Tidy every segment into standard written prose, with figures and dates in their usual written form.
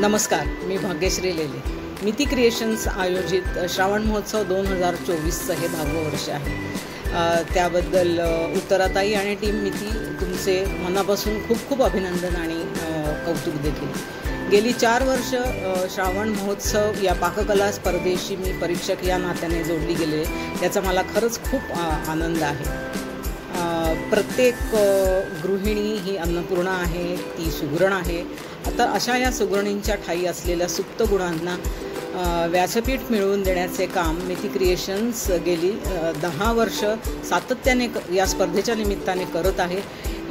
नमस्कार, मी भाग्यश्री लेले. मिती क्रिएशन्स आयोजित श्रावण महोत्सव 2024चं हे 10वं वर्ष आहे. त्याबद्दल उत्तराताई आणि टीम मिती तुमचे मनापासून खूप खूप अभिनंदन आणि कौतुक देखील. गेली 4 वर्ष श्रावण महोत्सव या पाककला स्पर्धेशी मी परीक्षक या नात्याने जोडली गेले. याचा मला खरंच खूप आनंद आहे. प्रत्येक गृहिणी ही अन्नपूर्णा आहे, ती सुगरण आहे. आता अशा या सुगरणींच्या ठायी असलेल्या सुप्त गुणांना व्यासपीठ मिळवून देण्याचे काम मिती क्रिएशन्स गेली 10 वर्ष सातत्याने या स्पर्धेच्या निमित्ताने करत आहे.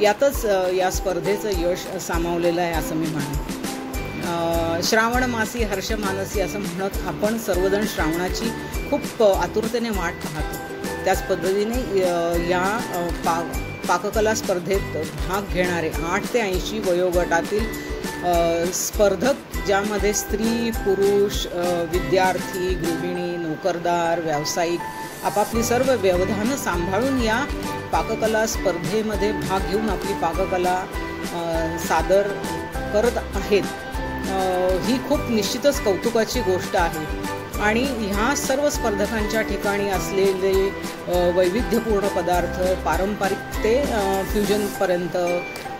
यातच या स्पर्धेचं यश सामावलेलं आहे असं मी म्हणेन. श्रावण मासी हर्ष मानसी असं म्हणत आपण सर्वजण श्रावणाची खूप आतुरतेने वाट पाहतो. त्याच पद्धतीने या पाककला स्पर्धेत भाग घेणारे 8 ते 80 वयोगटातील स्पर्धक, ज्यामध्ये स्त्री, पुरुष, विद्यार्थी, गृहिणी, नोकरदार, व्यावसायिक आपापली सर्व व्यवधानं सांभाळून या पाककला स्पर्धेमध्ये भाग घेऊन आपली पाककला सादर करत आहेत. ही खूप निश्चितच कौतुकाची गोष्ट आहे. आणि ह्या सर्व स्पर्धकांच्या ठिकाणी असलेले वैविध्यपूर्ण पदार्थ, पारंपरिक ते फ्युजनपर्यंत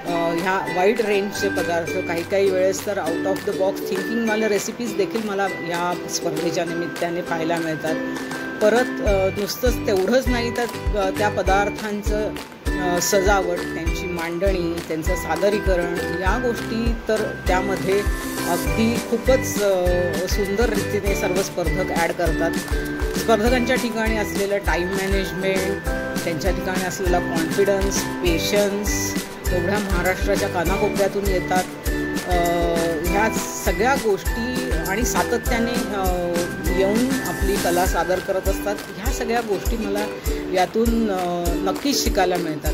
ह्या वाईड रेंजचे पदार्थ, काही वेळेस तर आउट ऑफ द बॉक्स थिंकिंगवाल्या रेसिपीज देखील मला या स्पर्धेच्या निमित्ताने पाहायला मिळतात. परत नुसतंच तेवढंच नाही तर त्या पदार्थांचं सजावट, त्यांची मांडणी, त्यांचं सादरीकरण या गोष्टी तर त्यामध्ये अगदी खूपच सुंदर रीतीने सर्व स्पर्धक ॲड करतात. स्पर्धकांच्या ठिकाणी असलेलं टाईम मॅनेजमेंट, त्यांच्या ठिकाणी असलेला कॉन्फिडन्स, पेशन्स एवढ्या महाराष्ट्राच्या कानाकोपऱ्यातून येतात. ह्या सगळ्या गोष्टी आणि सातत्याने येऊन आपली कला सादर करत असतात. ह्या सगळ्या गोष्टी मला यातून नक्कीच शिकायला मिळतात.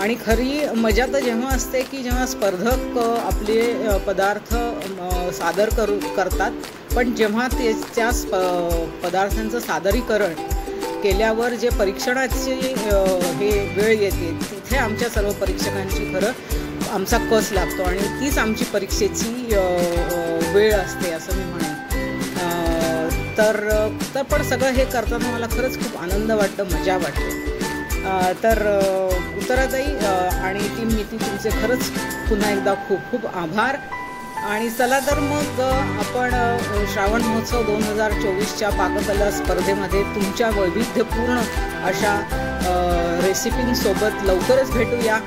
आणि खरी मजा तर जेव्हा असते की जेव्हा स्पर्धक आपले पदार्थ सादर करतात, पण जेव्हा त्या पदार्थांचं सादरीकरण केल्यावर जे परीक्षणाची हे वेळ येते, तिथे आमच्या सर्व परीक्षकांची खरं आमचा कस लागतो आणि तीच आमची परीक्षेची वेळ असते असं मी म्हणेन. तर पण सगळं हे करताना मला खरंच खूप आनंद वाटतं, मजा वाटते. तर उत्तराताई आणि टीम मिती तुमचे खरंच पुन्हा एकदा खूप खूप आभार. आणि चला तर मग आपण श्रावण महोत्सव 2024च्या पाककला स्पर्धेमध्ये तुमच्या वैविध्यपूर्ण अशा रेसिपींसोबत लवकरच भेटूया.